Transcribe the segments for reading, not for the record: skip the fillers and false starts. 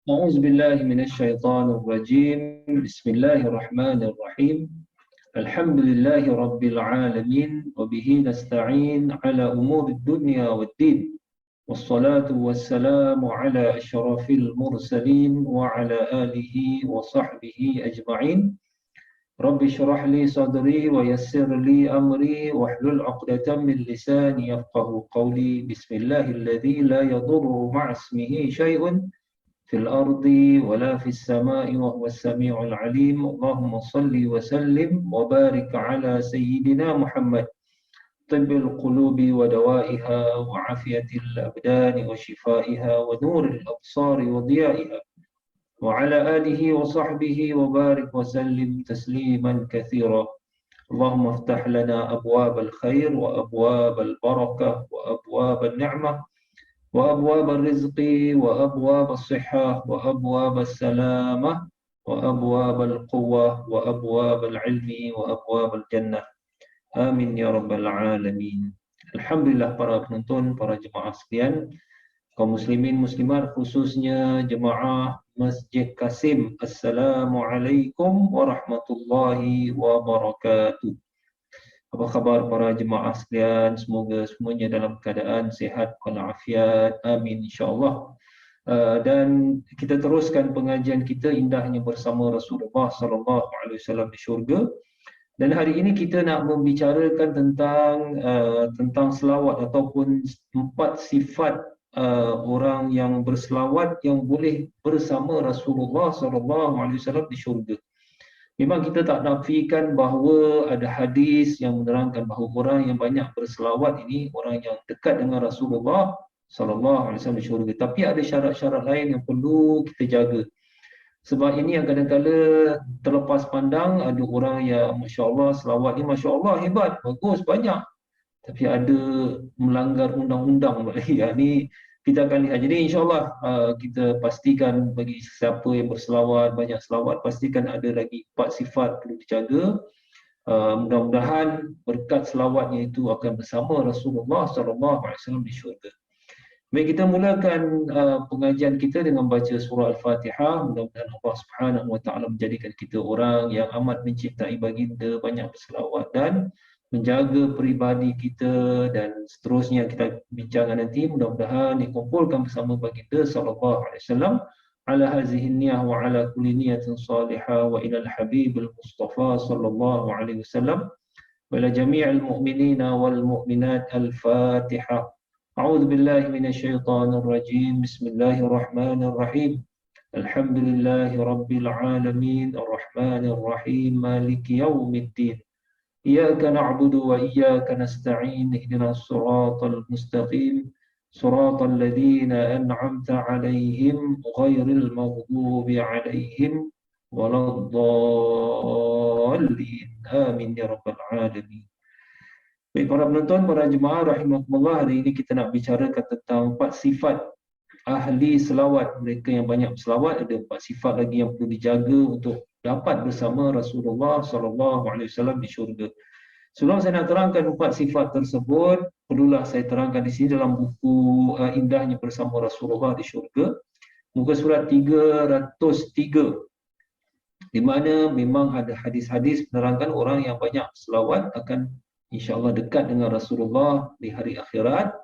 أعوذ بالله من الشيطان الرجيم. بسم الله الرحمن الرحيم. الحمد لله رب العالمين وبه نستعين على أمور الدنيا والدين، والصلاة والسلام على أشرف المرسلين وعلى آله وصحبه أجمعين. رب اشرح لي صدري ويسر لي أمري واحلل عقدة من لساني يفقه قولي. بسم الله الذي لا يضر مع اسمه شيء في الأرض ولا في السماء وهو السميع العليم. اللهم صل وسلم وبارك على سيدنا محمد، طب القلوب ودوائها وعافية الأبدان وشفائها ونور الأبصار وضيائها، وعلى آله وصحبه وبارك وسلم تسليما كثيرا. اللهم افتح لنا أبواب الخير وأبواب البركة وأبواب النعمة وأبواب الرزق وأبواب الصحة وأبواب السلامة وأبواب القوة وأبواب العلم وأبواب الجنة. Amin ya rabbal alamin. Alhamdulillah para penonton, para jemaah sekalian, kaum muslimin muslimat khususnya jemaah Masjid Kasim. Assalamualaikum warahmatullahi wabarakatuh. Apa khabar para jemaah sekalian? Semoga semuanya dalam keadaan sihat walafiat. Amin insya-Allah. Dan kita teruskan pengajian kita indahnya bersama Rasulullah sallallahu alaihi wasallam di syurga. Dan hari ini kita nak membicarakan tentang selawat ataupun 4 sifat orang yang berselawat yang boleh bersama Rasulullah sallallahu alaihi wasallam di syurga. Memang kita tak nafikan bahawa ada hadis yang menerangkan bahawa orang yang banyak berselawat ini orang yang dekat dengan Rasulullah sallallahu alaihi wasallam di syurga. Tapi ada syarat-syarat lain yang perlu kita jaga. Sebab ini yang kadang-kala terlepas pandang, ada orang yang masya-Allah selawat ni masya-Allah hebat, bagus, banyak. Tapi ada melanggar undang-undang. Ya, ni kita akan lihat. Jadi insya-Allah kita pastikan bagi siapa yang berselawat, banyak selawat, pastikan ada lagi 4 sifat perlu dijaga. Mudah-mudahan berkat selawatnya itu akan bersama Rasulullah sallallahu alaihi wasallam di syurga. Baik, kita mulakan pengajian kita dengan baca surah Al-Fatihah. Mudah-mudahan Allah Subhanahu wa taala menjadikan kita orang yang amat mencintai baginda, banyak berselawat dan menjaga peribadi kita, dan seterusnya kita bincangkan nanti. Mudah-mudahan dikumpulkan bersama baginda sallallahu alaihi wasallam ala hazihi niyyah wa ala kulli niyatin salihah wa ila al-habibil mustafa sallallahu alaihi wasallam wa ila jami'il mu'minina wal mu'minat. Al-Fatihah. A'udzu billahi minasyaitonir rajim. Bismillahirrahmanirrahim. Alhamdulillahi rabbil alamin, arrahmanir rahim, maliki yaumiddin. Iyyaka na'budu wa iyyaka nasta'in. Ihdinas siratal mustaqim. Siratal ladzina an'amta 'alaihim ghairil maghdubi 'alaihim waladdallin. Amin ya rabbal alamin. Baik para penonton, para jemaah rahimakumullah, hari ini kita nak bicarakan tentang 4 sifat ahli selawat. Mereka yang banyak berselawat, ada 4 sifat lagi yang perlu dijaga untuk dapat bersama Rasulullah sallallahu alaihi wasallam di syurga. Sebelum saya nak terangkan 4 sifat tersebut, perlulah saya terangkan di sini dalam buku Indahnya Bersama Rasulullah di Syurga, muka surat 303, di mana memang ada hadis-hadis menerangkan orang yang banyak selawat akan insya-Allah dekat dengan Rasulullah di hari akhirat.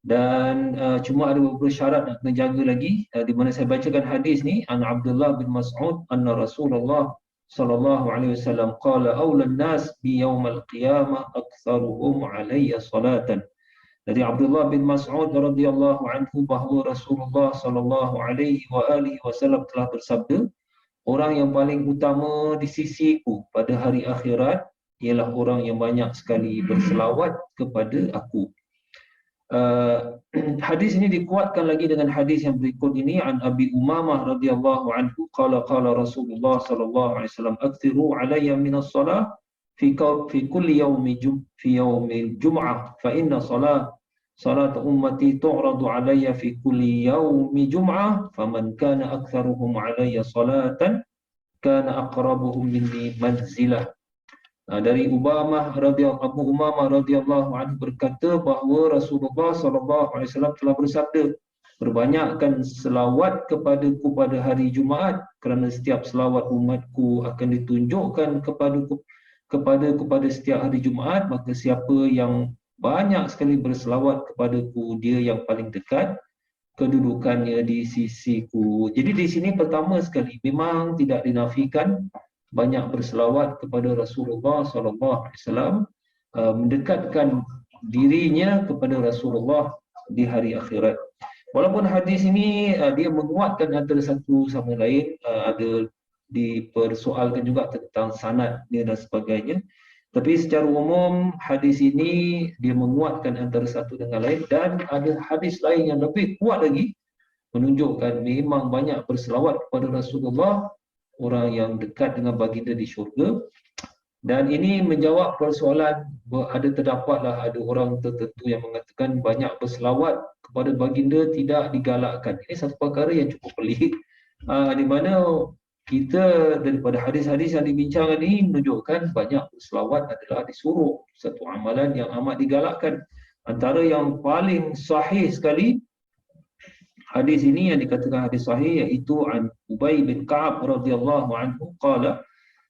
Dan cuma ada beberapa syarat nak kena jaga lagi, di mana saya bacakan hadis ni. An Abdullah bin Mas'ud anna Rasulullah sallallahu alaihi wasallam qala awlan nas bi yaumil qiyamah aktsaruhum alayya salatan. Dari Abdullah bin Mas'ud radhiyallahu anhu bahawa Rasulullah sallallahu alaihi wasallam telah bersabda, orang yang paling utama di sisiku pada hari akhirat ialah orang yang banyak sekali berselawat kepada aku. Hadis ini dikuatkan lagi dengan hadis yang berikut ini. An Abi Umamah radhiyallahu anhu qala qala Rasulullah sallallahu alaihi wasallam akthiru alayya min as-salah fi kulli yawmil jum'ah fa inna salat ummati tu'radu alayya fi kulli yawmi jum'ah faman kana aktharuhum alayya salatan kana aqrabuhum minni manzilah. Dari Abu Umamah radhiyallahu anhu berkata bahawa Rasulullah sallallahu alaihi wasallam telah bersabda, perbanyakkan selawat kepadaku pada hari Jumaat, kerana setiap selawat umatku akan ditunjukkan kepada setiap hari Jumaat. Maka siapa yang banyak sekali berselawat kepadaku, dia yang paling dekat kedudukannya di sisiku. Jadi di sini pertama sekali memang tidak dinafikan banyak berselawat kepada Rasulullah SAW, mendekatkan dirinya kepada Rasulullah di hari akhirat. Walaupun hadis ini dia menguatkan antara satu sama lain, ada dipersoalkan juga tentang sanadnya dan sebagainya. Tapi secara umum hadis ini dia menguatkan antara satu dengan lain, dan ada hadis lain yang lebih kuat lagi menunjukkan memang banyak berselawat kepada Rasulullah orang yang dekat dengan baginda di syurga. Dan ini menjawab persoalan, terdapatlah ada orang tertentu yang mengatakan banyak berselawat kepada baginda tidak digalakkan. Ini satu perkara yang cukup pelik, di mana kita daripada hadis-hadis yang dibincangkan ini menunjukkan banyak berselawat adalah disuruh, satu amalan yang amat digalakkan. Antara yang paling sahih sekali hadis ini yang dikatakan hadis sahih, iaitu an Ubay bin Ka'ab radhiyallahu anhu qala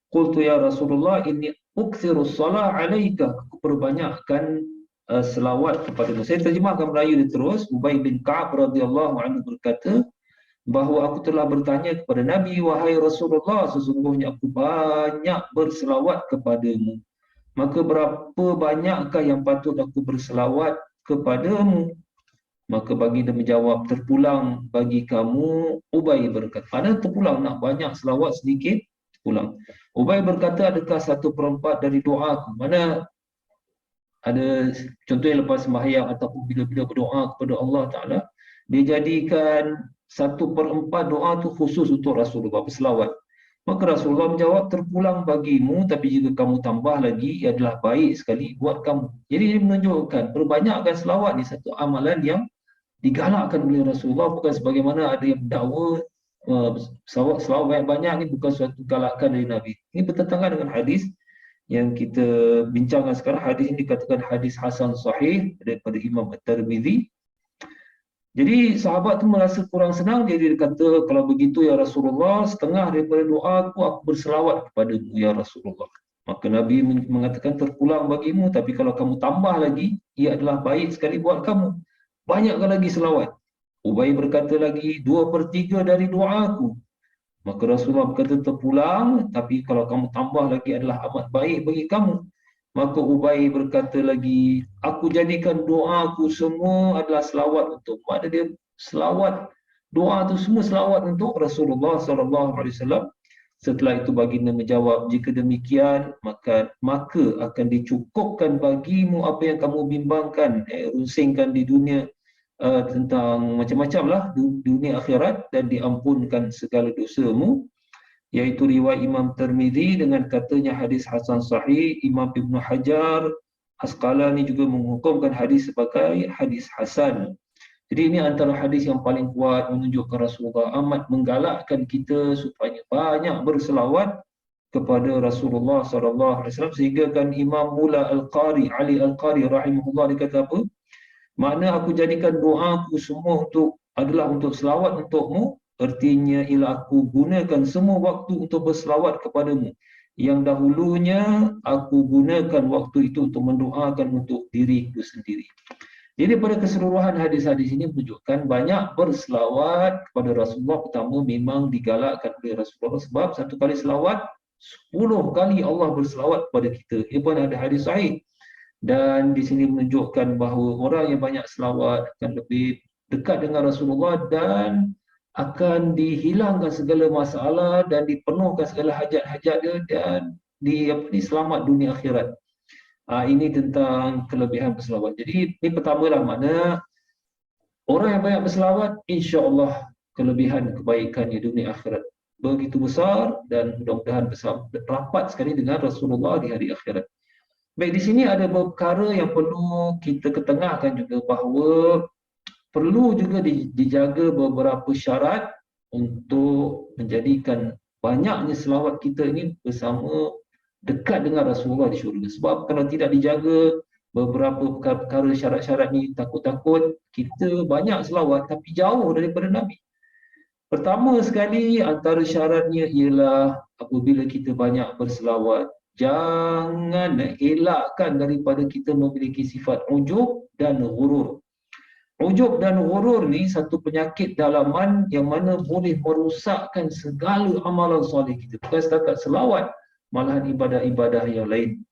qultu ya Rasulullah inni ukthiru shalah alaika, aku perbanyakkan selawat kepadamu. Saya terjemahkan Melayu dia terus. Ubay bin Ka'ab radhiyallahu anhu berkata bahawa aku telah bertanya kepada Nabi, wahai Rasulullah, sesungguhnya aku banyak berselawat kepadamu, maka berapa banyakkah yang patut aku berselawat kepadamu? Maka baginda menjawab, terpulang bagi kamu. Ubay berkata, mana terpulang, nak banyak selawat sedikit pulang. Ubay berkata, adakah 1/4 dari doaku? Mana ada contohnya lepas sembahyang ataupun bila-bila berdoa kepada Allah Ta'ala, dia jadikan 1/4 doa tu khusus untuk Rasulullah berselawat. Maka Rasulullah menjawab, terpulang bagimu, tapi jika kamu tambah lagi, ia adalah baik sekali buat kamu. Jadi ini menunjukkan perbanyakkan selawat ni satu amalan yang digalakkan oleh Rasulullah, bukan sebagaimana ada yang mendakwa selawat banyak-banyak ni bukan suatu galakan dari Nabi. Ini bertentangan dengan hadis yang kita bincangkan sekarang. Hadis ini dikatakan hadis hasan sahih daripada Imam At-Tirmizi. Jadi sahabat tu merasa kurang senang, jadi dia kata, kalau begitu ya Rasulullah, setengah daripada doa aku berselawat kepadamu ya Rasulullah. Maka Nabi mengatakan, terpulang bagimu, tapi kalau kamu tambah lagi, ia adalah baik sekali buat kamu. Banyakkan lagi selawat. Ubay berkata lagi, 2/3 dari doaku. Maka Rasulullah berkata, terpulang, tapi kalau kamu tambah lagi adalah amat baik bagi kamu. Maka Ubay berkata lagi, aku jadikan doaku semua adalah selawat untuk. Maksudnya dia selawat, doa tu semua selawat untuk Rasulullah SAW. Setelah itu baginda menjawab, jika demikian maka akan dicukupkan bagimu apa yang kamu bimbangkan, runsingkan di dunia, tentang macam-macam lah dunia akhirat, dan diampunkan segala dosamu. Iaitu riwayat Imam Tirmizi dengan katanya hadis hasan sahih. Imam Ibn Hajar Asqalani juga menghukumkan hadis sebagai hadis hasan. Jadi ini antara hadis yang paling kuat menunjukkan Rasulullah amat menggalakkan kita supaya banyak berselawat kepada Rasulullah SAW, sehingga kan Imam Mula Al-Qari, Ali Al-Qari rahimahullah, dia kata apa? Makna aku jadikan doaku semua adalah untuk selawat untukmu, artinya ialah aku gunakan semua waktu untuk berselawat kepadamu. Yang dahulunya aku gunakan waktu itu untuk mendoakan untuk diriku sendiri. Jadi pada keseluruhan hadis-hadis ini menunjukkan banyak berselawat kepada Rasulullah. Pertama, memang digalakkan oleh Rasulullah, sebab satu kali selawat 10 kali Allah berselawat kepada kita. Ia pun ada hadis sahih. Dan di sini menunjukkan bahawa orang yang banyak selawat akan lebih dekat dengan Rasulullah dan akan dihilangkan segala masalah dan dipenuhkan segala hajat-hajat dia, dan selamat dunia akhirat. Ini tentang kelebihan berselawat. Jadi ini pertamalah, mana orang yang banyak berselawat, insya-Allah kelebihan kebaikannya dunia akhirat begitu besar, dan mudah-mudahan rapat sekali dengan Rasulullah di hari akhirat. Baik, di sini ada perkara yang perlu kita ketengahkan juga, bahawa perlu juga dijaga beberapa syarat untuk menjadikan banyaknya selawat kita ini bersama dekat dengan Rasulullah di syurga. Sebab kalau tidak dijaga, beberapa perkara syarat-syarat ni takut-takut kita banyak selawat tapi jauh daripada Nabi. Pertama sekali antara syaratnya ialah apabila kita banyak berselawat, jangan elakkan daripada kita memiliki sifat ujub dan ghurur. Ujub dan ghurur ni satu penyakit dalaman yang mana boleh merosakkan segala amalan soleh kita. Bukan setakat selawat, malahan ibadah-ibadah yang lain.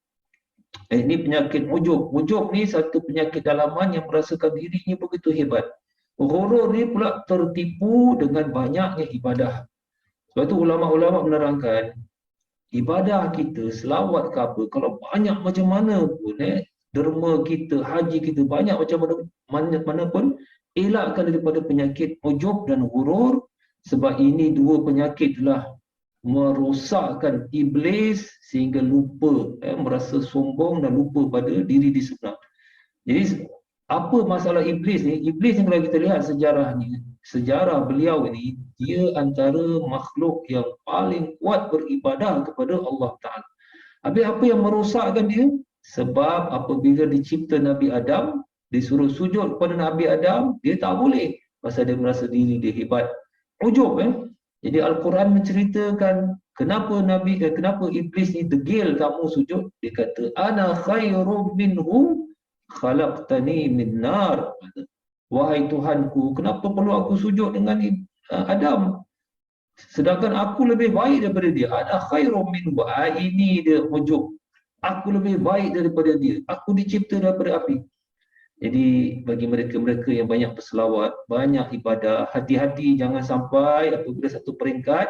Ini penyakit ujub. Ujub ni satu penyakit dalaman yang merasakan dirinya begitu hebat. Ghurur ni pula tertipu dengan banyaknya ibadah. Sebab tu ulama-ulama menerangkan, ibadah kita, selawat ke apa, kalau banyak macam mana pun, derma kita, haji kita, banyak macam mana pun, elakkan daripada penyakit ujub dan ghurur, sebab ini dua penyakit telah merosakkan iblis sehingga lupa, merasa sombong dan lupa pada diri di sebenar. Jadi apa masalah iblis ni? Iblis ni kalau kita lihat sejarahnya, sejarah beliau ini, dia antara makhluk yang paling kuat beribadah kepada Allah Ta'ala. Habis apa yang merosakkan dia? Sebab apabila dicipta Nabi Adam, disuruh sujud kepada Nabi Adam, dia tak boleh. Pasal dia merasa diri dia hebat. Ujub. Jadi Al-Quran menceritakan kenapa iblis ni degil tak mau sujud. Dia kata, ana khairum minhu khalaqtani min nar. Wahai Tuhanku, kenapa perlu aku sujud dengan Adam? Sedangkan aku lebih baik daripada dia. Ana khairum minhu. Ini dia ujub. Aku lebih baik daripada dia. Aku dicipta daripada api. Jadi bagi mereka-mereka yang banyak berselawat, banyak ibadah, hati-hati jangan sampai apabila satu peringkat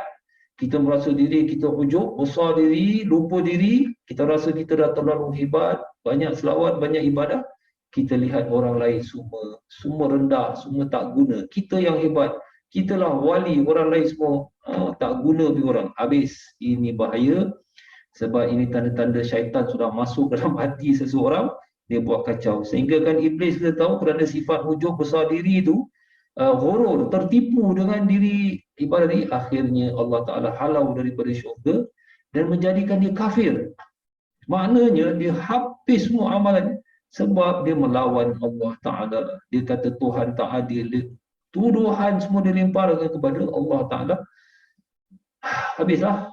kita merasa diri kita ujub, besar diri, lupa diri, kita rasa kita dah terlalu hebat, banyak selawat, banyak ibadah, kita lihat orang lain semua rendah, semua tak guna. Kita yang hebat, kitalah wali, orang lain semua tak guna bagi orang. Habis, ini bahaya sebab ini tanda-tanda syaitan sudah masuk dalam hati seseorang, dia buat kacau. Sehingga kan iblis kita tahu kerana sifat ujub besar diri itu, ghurur, tertipu dengan diri ibadah ini, akhirnya Allah Ta'ala halau daripada syurga dan menjadikan dia kafir. Maknanya dia habis semua amalan sebab dia melawan Allah Ta'ala. Dia kata Tuhan tak adil. Tuduhan semua dilemparkan kepada Allah Ta'ala. Habislah,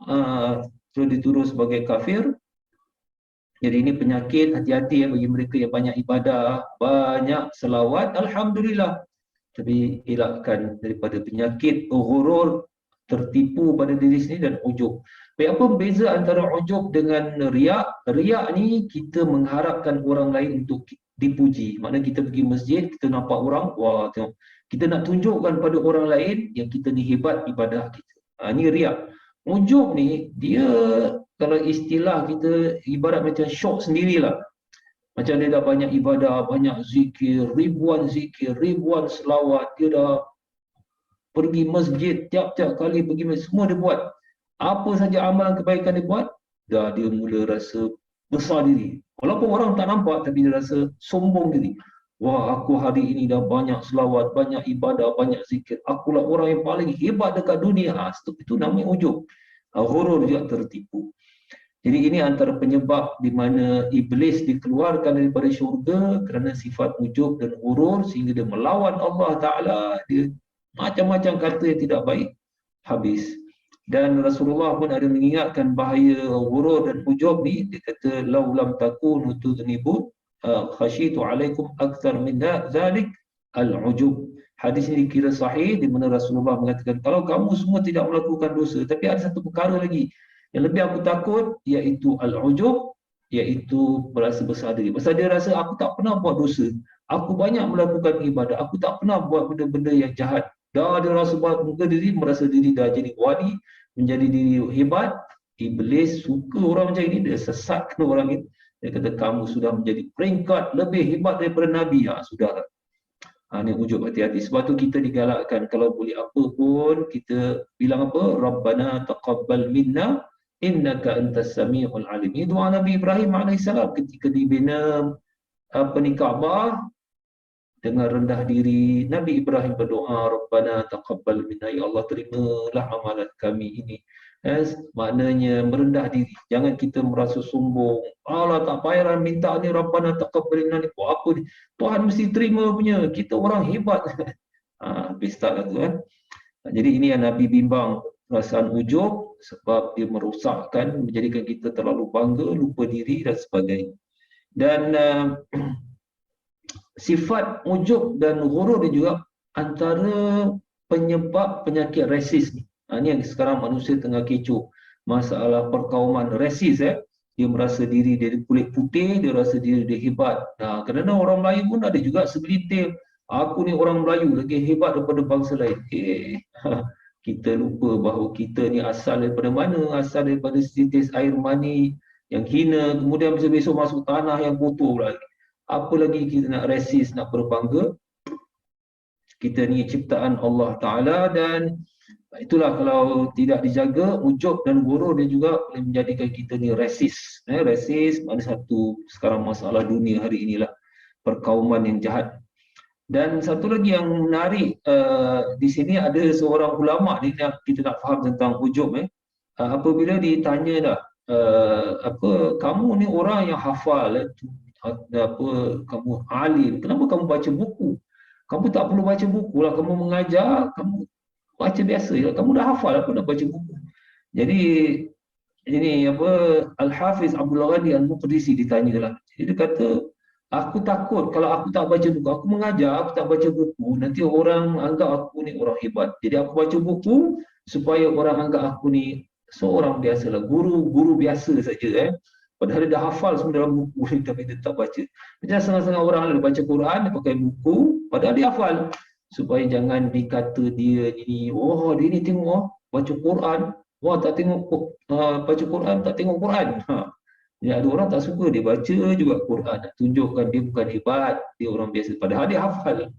sudah dituduh sebagai kafir. Jadi ini penyakit, hati-hati bagi mereka yang banyak ibadah, banyak selawat, Alhamdulillah. Tapi elakkan daripada penyakit ghurur, tertipu pada diri sendiri dan ujub. Apa beza antara ujub dengan riak? Riak ni kita mengharapkan orang lain untuk dipuji. Maknanya kita pergi masjid, kita nampak orang, wah tengok. Kita nak tunjukkan pada orang lain yang kita ni hebat ibadah kita. Ini riak. Ujub ni, dia kalau istilah kita ibarat macam syok sendirilah. Macam dia dah banyak ibadah, banyak zikir, ribuan selawat, dia dah pergi masjid, tiap-tiap kali pergi masjid, semua dia buat. Apa saja amalan kebaikan dia buat, dah dia mula rasa besar diri. Walaupun orang tak nampak, tapi dia rasa sombong diri. Wah, aku hari ini dah banyak selawat, banyak ibadah, banyak zikir. Akulah orang yang paling hebat dekat dunia. Itu namanya ujub. Ghurur juga tertipu. Jadi ini antara penyebab di mana iblis dikeluarkan daripada syurga kerana sifat ujub dan ghurur sehingga dia melawan Allah Ta'ala. Dia macam-macam kata yang tidak baik, habis. Dan Rasulullah pun ada mengingatkan bahaya ghurur dan ujub ni. Dia kata, "Lau lam takunu tudhnibun khasyitu alaikum akthar min dzalik al-ujub." Hadis ini dikira sahih di mana Rasulullah mengatakan, kalau kamu semua tidak melakukan dosa, tapi ada satu perkara lagi yang lebih aku takut, iaitu al-ujub, iaitu merasa besar diri. Pasal dia rasa aku tak pernah buat dosa, aku banyak melakukan ibadah, aku tak pernah buat benda-benda yang jahat. Dah dia rasa buat muka diri, merasa diri dah jadi wali, menjadi diri hebat. Iblis suka orang macam ini, dia sesatkan orang ini. Dia kata kamu sudah menjadi peringkat lebih hebat daripada Nabi. Sudahlah. Ini ujub, hati-hati. Sebab tu kita digalakkan kalau boleh apa pun kita bilang apa? Rabbana taqabbal minna innaka antas samiul alim. Ini doa Nabi Ibrahim AS ketika dibina Kaabah. Dengan rendah diri Nabi Ibrahim berdoa, Rabbana taqabbal minna, ya Allah terimalah amalan kami ini. Maknanya merendah diri. Jangan kita merasa sombong. Allah tak payah minta ni, Rabbana taqabbal minna ni. Buat apa ni? Tuhan mesti terima punya. Kita orang hebat. Habis tak lah tu kan. Jadi ini yang Nabi bimbang perasaan ujub sebab dia merosakkan, menjadikan kita terlalu bangga, lupa diri dan sebagainya. Dan sifat ujub dan ghurur ni juga antara penyebab penyakit resis ni. Ini yang sekarang manusia tengah kecoh. Masalah perkauman resis. Dia merasa diri dia kulit putih, dia rasa diri dia hebat. Kerana orang Melayu pun ada juga segelintir. Aku ni orang Melayu lagi hebat daripada bangsa lain. Kita lupa bahawa kita ni asal daripada mana? Asal daripada setitis air mani yang hina, kemudian besok masuk tanah yang kotor lagi. Apa lagi kita nak resis, nak berbangga? Kita ni ciptaan Allah Ta'ala, dan itulah kalau tidak dijaga, ujub dan ghurur dia juga boleh menjadikan kita ni resis. Resis ada satu sekarang masalah dunia hari inilah, perkauman yang jahat. Dan satu lagi yang menarik, di sini ada seorang ulama ni yang kita nak faham tentang ujub. Apabila ditanya dah, kamu ni orang yang hafal, kamu alim, kenapa kamu baca buku? Kamu tak perlu baca buku lah, kamu mengajar, kamu baca biasa je, kamu dah hafal, apa nak baca buku? Jadi ini Al-Hafiz Abdul Ghani Al-Muqdisi ditanyalah. Jadi dia kata, aku takut kalau aku tak baca buku, aku mengajar, aku tak baca buku, nanti orang anggap aku ni orang hebat. Jadi aku baca buku supaya orang anggap aku ni seorang biasa lah, guru biasa saja. Padahal dia dah hafal semua dalam buku ni, tapi dia tak baca. Macam setengah-setengah orang dia baca Quran, dia pakai buku, padahal dia hafal. Supaya jangan dikata dia ni, dia ni tengok baca Quran, tak tengok baca Quran, tak tengok Quran. Ya, ada orang tak suka dia baca juga Quran, nak tunjukkan dia bukan hebat, dia orang biasa, padahal dia hafal.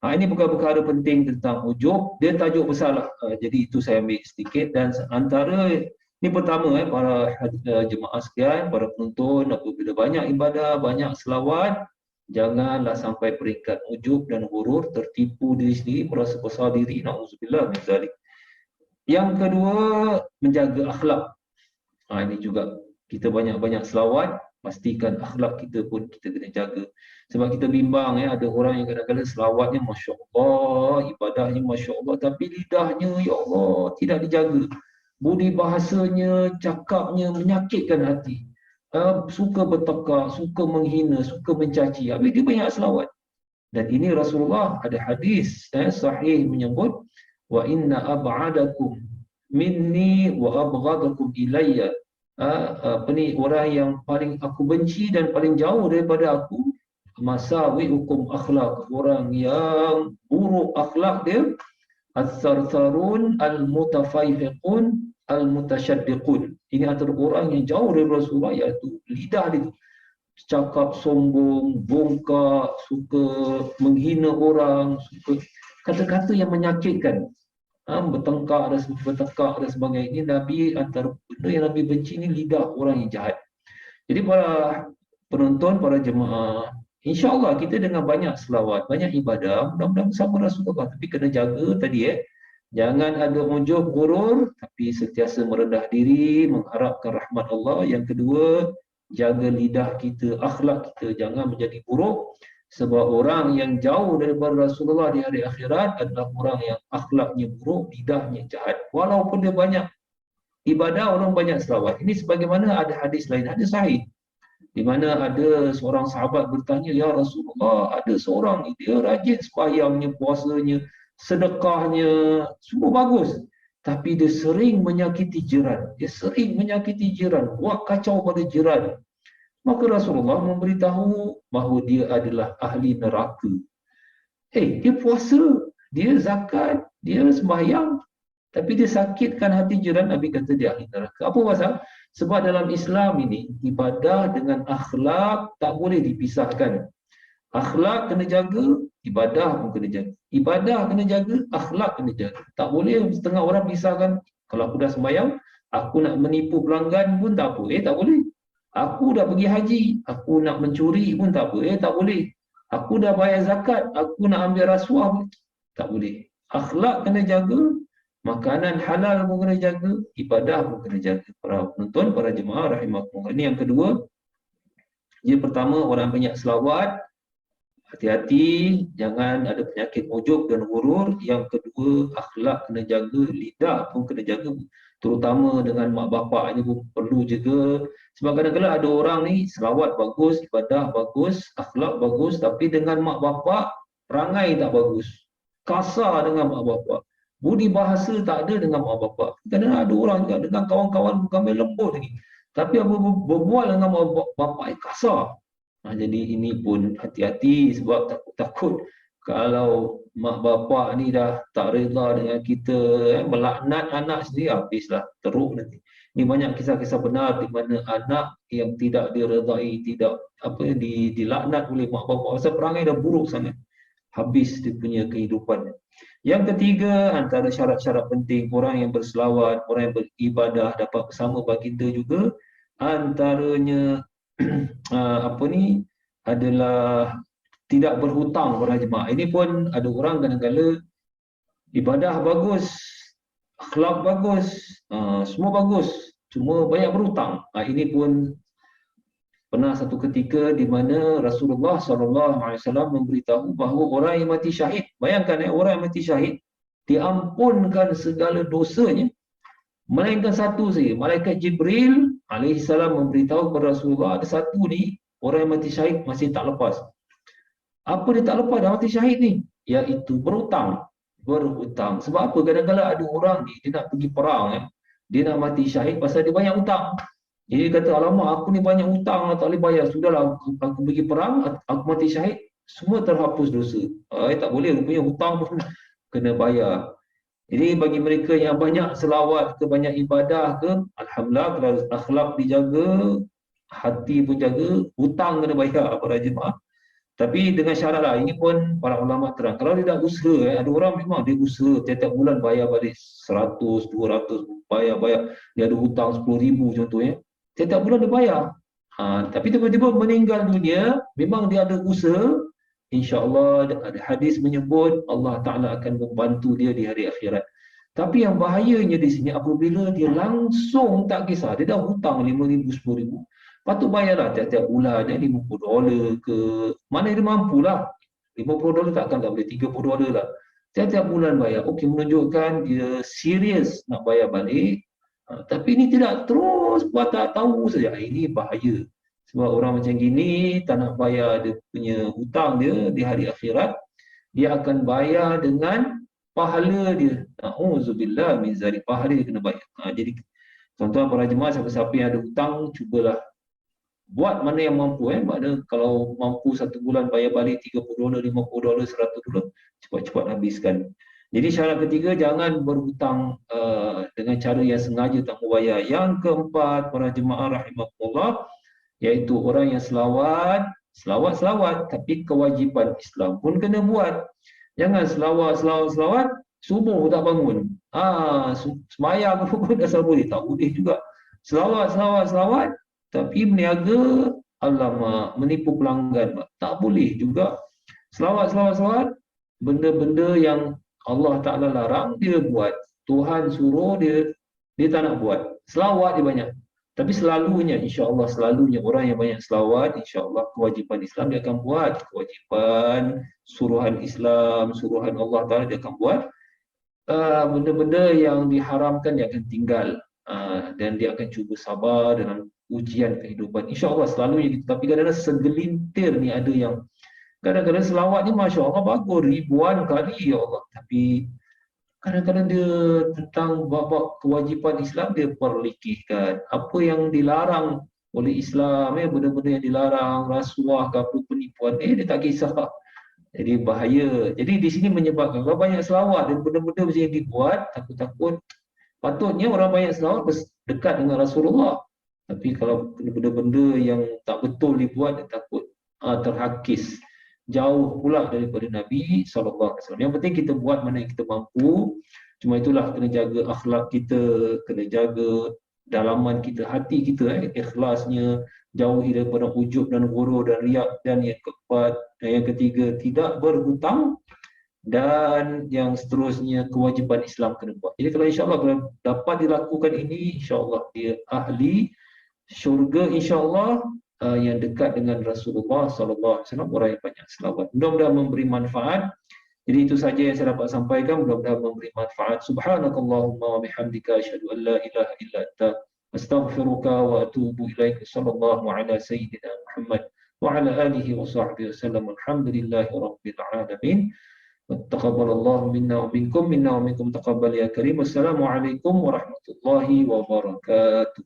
Ini perkara penting tentang ujub, dia tajuk besar lah. Jadi itu saya ambil sedikit, dan antara ini pertama, para jemaah sekalian, para penonton, apabila banyak ibadah, banyak selawat, janganlah sampai peringkat ujub dan ghurur, tertipu diri sendiri, merasa besar diri, na'udzubillah min zalik. Yang kedua, menjaga akhlak. Ini juga kita banyak-banyak selawat, pastikan akhlak kita pun kita kena jaga. Sebab kita bimbang, ada orang yang kadang-kadang selawatnya Masya Allah, ibadahnya Masya Allah, tapi lidahnya, ya Allah, tidak dijaga. Budi bahasanya, cakapnya menyakitkan hati. Suka bertekak, suka menghina, suka mencaci. Habis dia banyak selawat. Dan ini Rasulullah ada hadis sahih menyebut, wa inna ab'adakum minni wa abghadakum ilayya. Orang yang paling aku benci dan paling jauh daripada aku, masawi'ukum akhlak, orang yang buruk akhlak dia, as-sarsarun al-mutafaihiqun al-mutasyaddiqun. Ini antara orang yang jauh dari Rasulullah, iaitu lidah dia cakap sombong, bongkak, suka menghina orang, suka kata-kata yang menyakitkan, bertengkar dan sebagainya. Ini Nabi, antara benda yang Nabi benci ni lidah orang yang jahat. Jadi para penonton, para jemaah, insya-Allah kita dengan banyak selawat, banyak ibadah, mudah-mudahan bersama Rasulullah, tapi kena jaga tadi jangan ada ujub, ghurur, tapi sentiasa merendah diri, mengharapkan rahmat Allah. Yang kedua, jaga lidah kita, akhlak kita jangan menjadi buruk. Sebab orang yang jauh daripada Rasulullah di hari akhirat adalah orang yang akhlaknya buruk, lidahnya jahat. Walaupun dia banyak ibadah, orang banyak selawat. Ini sebagaimana ada hadis lain, hadis sahih, di mana ada seorang sahabat bertanya, ya Rasulullah, ada seorang dia rajin sembahyangnya, puasanya, sedekahnya, semua bagus, tapi dia sering menyakiti jiran. Dia sering menyakiti jiran, buat kacau pada jiran. Maka Rasulullah memberitahu bahawa dia adalah ahli neraka. Dia puasa, dia zakat, dia sembahyang, tapi dia sakitkan hati jiran. Nabi kata dia ahli neraka. Apa pasal? Sebab dalam Islam ini, ibadah dengan akhlak tak boleh dipisahkan. Akhlak kena jaga, ibadah pun kena jaga. Ibadah kena jaga, akhlak kena jaga. Tak boleh setengah orang pisahkan. Kalau aku dah sembahyang, aku nak menipu pelanggan pun tak apa. Tak boleh. Aku dah pergi haji, aku nak mencuri pun tak apa. Tak boleh. Aku dah bayar zakat, aku nak ambil rasuah pun tak boleh. Akhlak kena jaga, Makanan halal pun kena jaga, ibadah pun kena jaga. Para penonton, para jemaah rahimakumullah. Ini yang kedua. Yang pertama, orang banyak selawat, hati-hati, jangan ada penyakit ujub dan gurur. Yang kedua, akhlak kena jaga, lidah pun kena jaga. Terutama dengan mak bapak ini pun perlu juga. Sebab kadang-kadang ada orang ni selawat bagus, ibadah bagus, akhlak bagus, tapi dengan mak bapak, perangai tak bagus. Kasar dengan mak bapak. Budi bahasa tak ada dengan mak bapak. Kadang-kadang ada orang juga dengan kawan-kawan bukan main lembut lagi. Tapi apa berbual dengan mak bapak kasar. Jadi ini pun hati-hati sebab takut-takut kalau mak bapak ni dah tak reda dengan kita, melaknat anak sendiri, habislah, teruk nanti. Ini banyak kisah-kisah benar di mana anak yang tidak diredai, tidak dilaknat oleh mak bapak, pasal perangai dah buruk sangat, habis dia punya kehidupan. Yang ketiga, antara syarat-syarat penting orang yang berselawat, orang yang beribadah dapat bersama baginda juga, antaranya adalah tidak berhutang kepada jemaah. Ini pun ada orang kadang-kadang ibadah bagus, akhlak bagus, semua bagus, cuma banyak berhutang. Ini pun pernah satu ketika di mana Rasulullah SAW memberitahu bahawa orang yang mati syahid, bayangkan orang yang mati syahid diampunkan segala dosanya, melainkan satu saja. Malaikat Jibril alaihissalam memberitahu kepada Rasulullah, ada satu ni orang yang mati syahid masih tak lepas. Apa dia tak lepas dah mati syahid ni? Iaitu berhutang. Berhutang. Sebab apa? Kadang-kadang ada orang ni dia nak pergi perang, dia nak mati syahid pasal dia banyak hutang. Jadi dia kata, alamak aku ni banyak hutang, tak boleh bayar. Sudahlah aku pergi perang, aku mati syahid, semua terhapus dosa. Tak boleh, rupanya hutang pun kena bayar. Jadi bagi mereka yang banyak selawat ke, banyak ibadah ke, alhamdulillah, kalau akhlak dijaga, hati pun jaga, hutang kena bayar para jemaah. Tapi dengan syarat lah, ini pun para ulama terang. Kalau dia dah usaha, ada orang memang dia usaha tiap-tiap bulan bayar balik 100, 200, bayar. Dia ada hutang 10,000 contohnya. Tiap-tiap bulan dia bayar. Tapi tiba-tiba meninggal dunia, memang dia ada usaha, insya-Allah ada hadis menyebut Allah Ta'ala akan membantu dia di hari akhirat. Tapi yang bahayanya di sini apabila dia langsung tak kisah, dia dah hutang 5,000, 10,000, patut bayarlah tiap-tiap bulan, $50 ke, mana dia mampulah. $50 takkan tak boleh, $30 lah. Tiap-tiap bulan bayar. Okey, menunjukkan dia serius nak bayar balik. Tapi ini tidak, terus buat tak tahu saja. Ini bahaya. Sebab orang macam gini tak nak bayar dia punya hutang dia di hari akhirat, dia akan bayar dengan pahala dia. Na'udzubillah min zalik, pahala dia kena bayar. Jadi tuan-tuan para jemaah, siapa-siapa yang ada hutang, cubalah buat mana yang mampu. Maknanya kalau mampu satu bulan bayar balik $30, $50, $100, cepat-cepat habiskan. Jadi syarat ketiga, jangan berhutang dengan cara yang sengaja tak mau bayar. Yang keempat, para jemaah rahimahullah, iaitu orang yang selawat, tapi kewajipan Islam pun kena buat. Jangan selawat, subuh tak bangun. Semayang pun asal boleh, tak boleh juga. Selawat, tapi meniaga, alamak, menipu pelanggan, tak boleh juga. Selawat, benda-benda yang Allah Ta'ala larang, dia buat. Tuhan suruh dia tak nak buat. Selawat dia banyak. Tapi selalunya, insya-Allah, selalunya orang yang banyak selawat, insya-Allah kewajipan Islam dia akan buat. Kewajipan, suruhan Islam, suruhan Allah Ta'ala dia akan buat. Benda-benda yang diharamkan dia akan tinggal. Dan dia akan cuba sabar dalam ujian kehidupan. InsyaAllah selalunya gitu. Tapi kadang-kadang segelintir ni ada yang kadang-kadang selawat ni Masya Allah bagus ribuan kali, ya Allah. Tapi kadang-kadang dia tentang bab kewajipan Islam dia perlikihkan. Apa yang dilarang oleh Islam, benda-benda yang dilarang, rasuah ke apa, penipuan, dia tak kisah. Jadi bahaya. Jadi di sini menyebabkan kalau banyak selawat dan benda-benda macam yang dibuat, takut-takut. Patutnya orang banyak selawat dekat dengan Rasulullah. Tapi kalau benda-benda yang tak betul dibuat, dia takut terhakis. Jauh pula daripada Nabi SAW. Yang penting kita buat mana yang kita mampu. Cuma itulah, kena jaga akhlak kita, kena jaga dalaman kita, hati kita, ikhlasnya, jauhi daripada ujub dan gurur dan riak. Dan yang keempat, dan yang ketiga, tidak berhutang. dan yang seterusnya kewajiban Islam kena buat. Jadi kalau insya-Allah kalau dapat dilakukan ini, insya-Allah dia ahli syurga insya-Allah, yang dekat dengan Rasulullah sallallahu alaihi wasallam, orang yang banyak selawat. Mudah-mudahan memberi manfaat. Jadi itu saja yang saya dapat sampaikan, mudah-mudahan memberi manfaat. Subhanakallahumma wa bihamdika asyhadu an la ilaha illa anta astaghfiruka wa atubu ilaik. Sallallahu ala sayyidina Muhammad wa ala alihi wa sahbihi wasallam. Alhamdulillahi rabbil alamin. Taqabbalallahu minna wa minkum taqabbal ya karim. Wassalamualaikum warahmatullahi wabarakatuh.